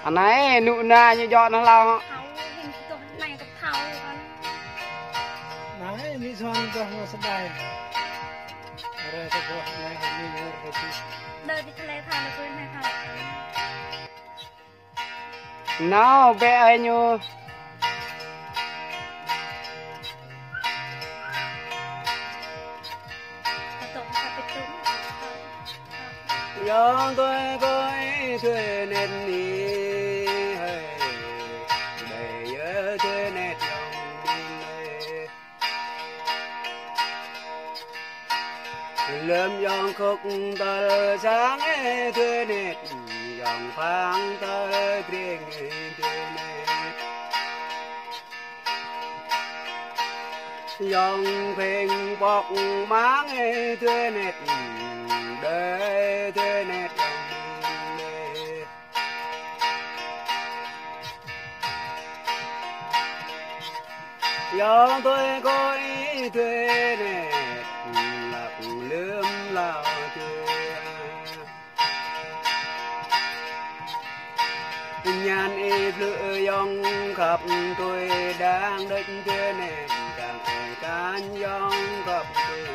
anh ấy nụ na như giọt nó lao nàyกับเขาnãy mi son cho nó sắp bài rồi tôi có này mi nhớ cái gì đời đi thale thang được quên hay không nào bé ai như tôi có thuê nên đi để nhớ thuê nét lòng đi lâm dòng khúc tờ sáng thuê nét dòng phang tờ riêng thuê nét dòng phình bọc máng thuê nét để thuê nét do tôi có ý thuê nét lạc lướm lao thuê nhàn ít lựa dòng khắp tôi đang đích thuê nét càng can dòng khắp tôi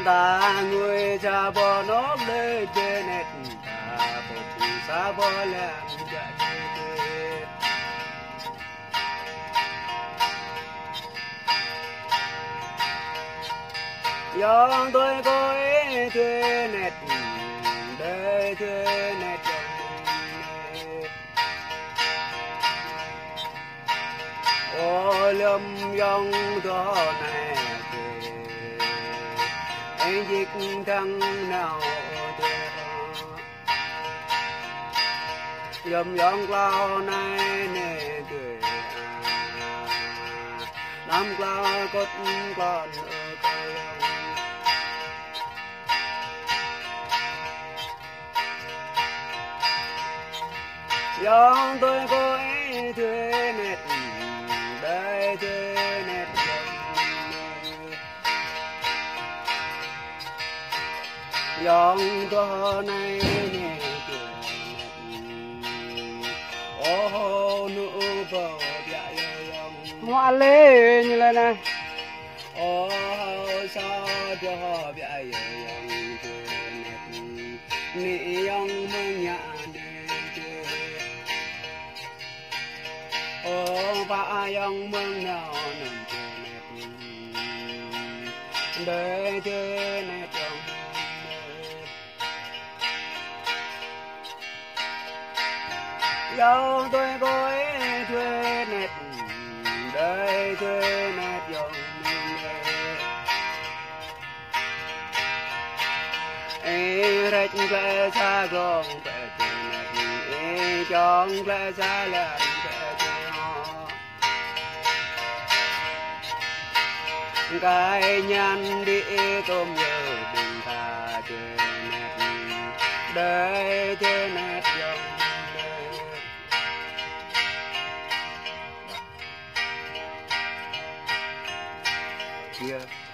ta người cha bò nốt để chơi nét ta bộ sa bò làm chạy do tôi có ý thuê nét để thuê nét ô lâm dòng đó này anh dịch thăng nào dầm dòng cloud này nè tuổi làm cloud cốt còn ở cây dòng tôi có ý thuê nét đây thuê nét dòng to này nè ô nụ bờ dạy dòng hoa lê như là này ô sao cho họ dạy dòng nị dòng mơ nhã ô ba dòng mơ nào để chơi nét dòng do tôi có ý thuê nét để thuê nét dòng rách lẽ xa gòn bè nét chọn lẽ xa làm bè họ cái nhăn đi tôm nhờ đừng ta thuê nét để thuê nét dòng yeah.